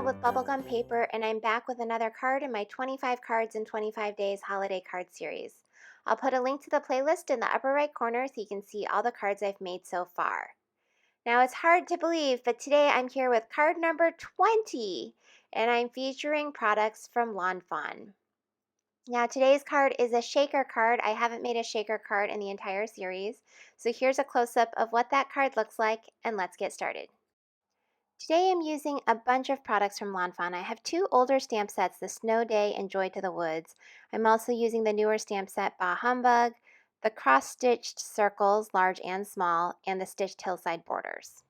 with Bubblegum Paper, and I'm back with another card in my 25 Cards in 25 Days Holiday Card Series. I'll put a link to the playlist in the upper right corner so you can see all the cards I've made so far. Now, it's hard to believe, but today I'm here with card number 20, and I'm featuring products from Lawn Fawn. Now, today's card is a shaker card. I haven't made a shaker card in the entire series, so here's a close-up of what that card looks like, and let's get started. Today I'm using a bunch of products from Lawn Fawn. I have two older stamp sets, the Snow Day and Joy to the Woods. I'm also using the newer stamp set, Baaah Humbug, the cross-stitched circles, large and small, and the stitched hillside borders.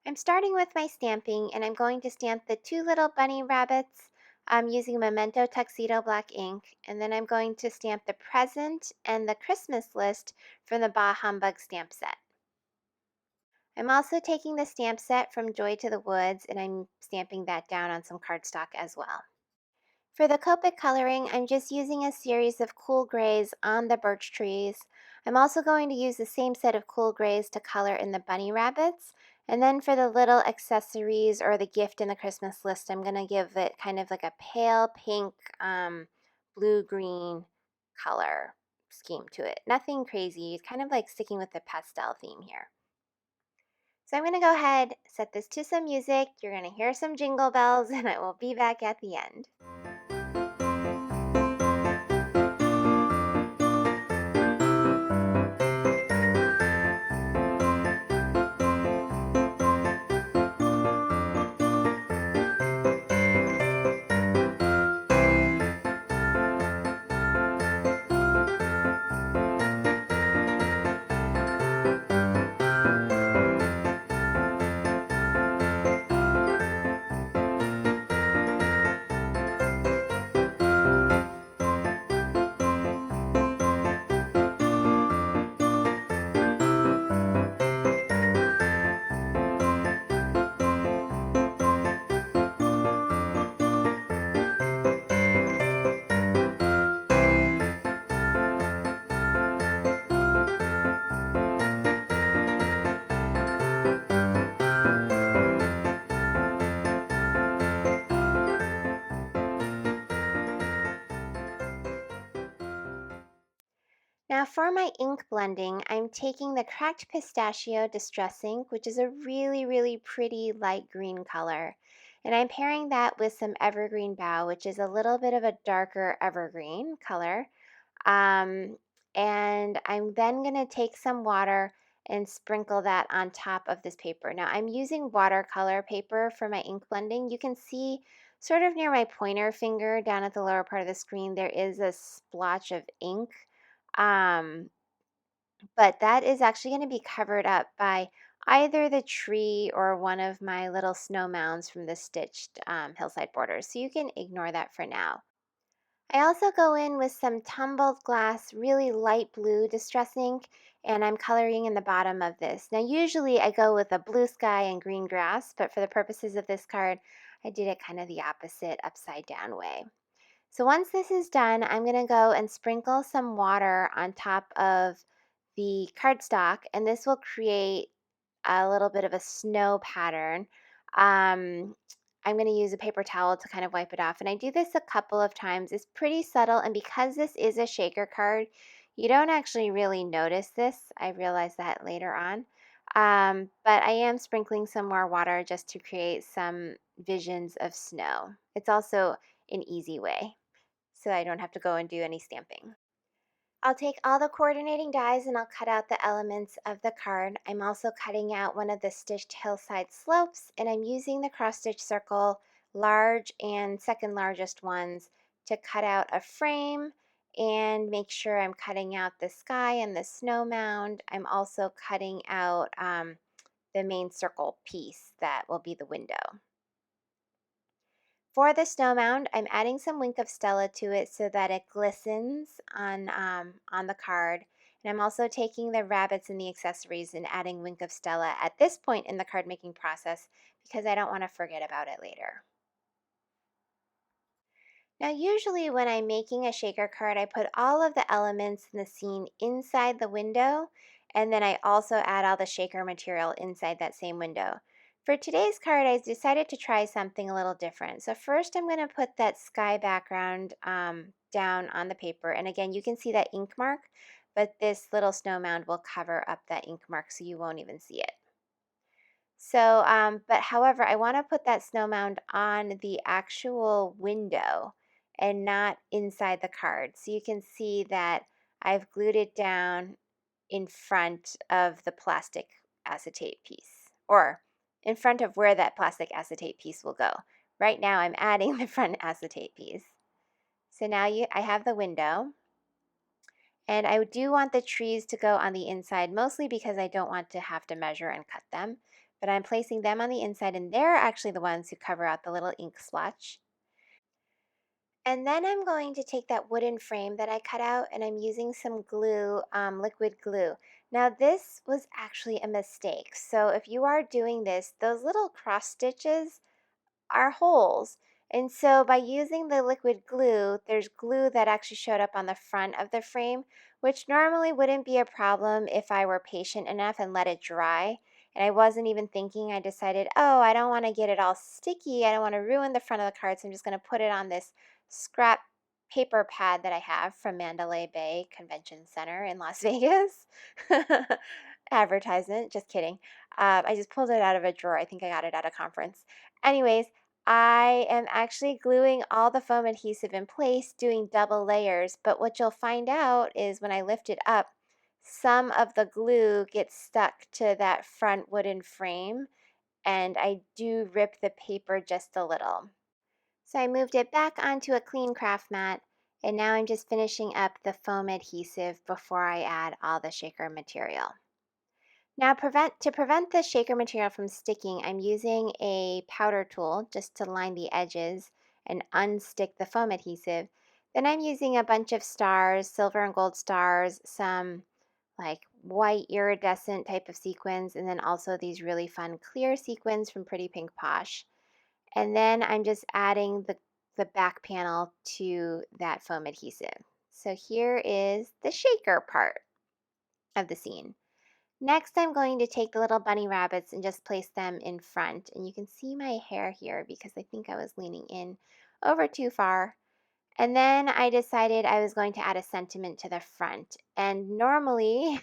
I'm starting with my stamping, and I'm going to stamp the two little bunny rabbits using Memento Tuxedo Black ink, and then I'm going to stamp the present and the Christmas list from the Baaah Humbug stamp set. I'm also taking the stamp set from Joy to the Woods, and I'm stamping that down on some cardstock as well. For the Copic coloring, I'm just using a series of cool grays on the birch trees. I'm also going to use the same set of cool grays to color in the bunny rabbits. And then for the little accessories or the gift in the Christmas list, I'm going to give it kind of like a pale pink, blue-green color scheme to it. Nothing crazy, it's kind of like sticking with the pastel theme here. So I'm going to go ahead, set this to some music. You're going to hear some jingle bells, and I will be back at the end. Now for my ink blending, I'm taking the Cracked Pistachio Distress Ink, which is a really pretty light green color. And I'm pairing that with some Evergreen Bough, which is a little bit of a darker evergreen color. And I'm then going to take some water and sprinkle that on top of this paper. Now I'm using watercolor paper for my ink blending. You can see sort of near my pointer finger down at the lower part of the screen, there is a splotch of ink. But that is actually going to be covered up by either the tree or one of my little snow mounds from the stitched hillside borders. So you can ignore that for now. I also go in with some tumbled glass, really light blue distress ink, and I'm coloring in the bottom of this. Now usually I go with a blue sky and green grass, but for the purposes of this card, I did it kind of the opposite, upside down way. So once this is done, I'm going to go and sprinkle some water on top of the cardstock, and this will create a little bit of a snow pattern. I'm going to use a paper towel to kind of wipe it off, and I do this a couple of times. It's pretty subtle, and because this is a shaker card, you don't actually really notice this. I realized that later on. But I am sprinkling some more water just to create some visions of snow. It's also an easy way, so I don't have to go and do any stamping. I'll take all the coordinating dies and I'll cut out the elements of the card. I'm also cutting out one of the stitched hillside slopes, and I'm using the cross stitch circle, large and second largest ones, to cut out a frame and make sure I'm cutting out the sky and the snow mound. I'm also cutting out the main circle piece that will be the window. For the snow mound, I'm adding some Wink of Stella to it so that it glistens on the card. And I'm also taking the rabbits and the accessories and adding Wink of Stella at this point in the card making process because I don't want to forget about it later. Now usually when I'm making a shaker card, I put all of the elements in the scene inside the window, and then I also add all the shaker material inside that same window. For today's card, I decided to try something a little different. So first I'm going to put that sky background down on the paper. And again, you can see that ink mark, but this little snow mound will cover up that ink mark so you won't even see it. So, but however, I want to put that snow mound on the actual window and not inside the card. So you can see that I've glued it down in front of the plastic acetate piece, or in front of where that plastic acetate piece will go. Right now I'm adding the front acetate piece. So now I have the window, and I do want the trees to go on the inside, mostly because I don't want to have to measure and cut them, but I'm placing them on the inside, and they're actually the ones who cover out the little ink splotch. And then I'm going to take that wooden frame that I cut out, and I'm using some glue, liquid glue. Now this was actually a mistake. So if you are doing this, those little cross stitches are holes. And so by using the liquid glue, there's glue that actually showed up on the front of the frame, which normally wouldn't be a problem if I were patient enough and let it dry. And I wasn't even thinking, I decided, oh, I don't want to get it all sticky. I don't want to ruin the front of the card, so I'm just going to put it on this scrap paper pad that I have from Mandalay Bay Convention Center in Las Vegas. Advertisement, just kidding. I just pulled it out of a drawer. I think I got it at a conference. Anyways, I am actually gluing all the foam adhesive in place, doing double layers, but what you'll find out is when I lift it up, some of the glue gets stuck to that front wooden frame, and I do rip the paper just a little. So I moved it back onto a clean craft mat, and now I'm just finishing up the foam adhesive before I add all the shaker material. Now to prevent the shaker material from sticking, I'm using a powder tool just to line the edges and unstick the foam adhesive. Then I'm using a bunch of stars, silver and gold stars, some like white iridescent type of sequins, and then also these really fun clear sequins from Pretty Pink Posh. And then I'm just adding the back panel to that foam adhesive. So here is the shaker part of the scene. Next, I'm going to take the little bunny rabbits and just place them in front. And you can see my hair here because I think I was leaning in over too far. And then I decided I was going to add a sentiment to the front. And normally,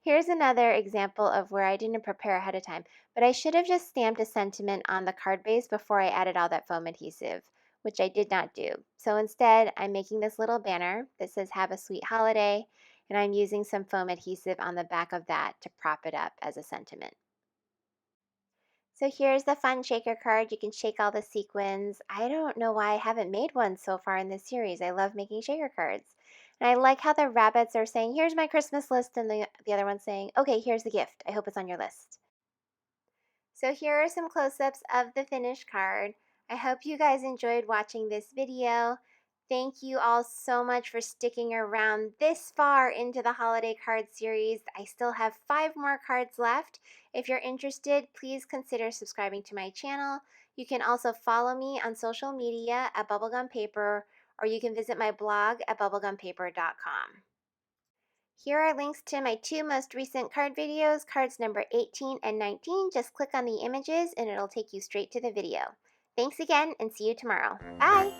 here's another example of where I didn't prepare ahead of time, but I should have just stamped a sentiment on the card base before I added all that foam adhesive, which I did not do. So instead, I'm making this little banner that says "Have a Sweet Holiday," and I'm using some foam adhesive on the back of that to prop it up as a sentiment. So here's the fun shaker card. You can shake all the sequins. I don't know why I haven't made one so far in this series. I love making shaker cards. And I like how the rabbits are saying, here's my Christmas list, and the other one's saying, okay, here's the gift. I hope it's on your list. So here are some close-ups of the finished card. I hope you guys enjoyed watching this video. Thank you all so much for sticking around this far into the holiday card series. I still have 5 more cards left. If you're interested, please consider subscribing to my channel. You can also follow me on social media at Bubblegum Paper, or you can visit my blog at bubblegumpaper.com. Here are links to my 2 most recent card videos, cards number 18 and 19. Just click on the images and it'll take you straight to the video. Thanks again and see you tomorrow. Bye!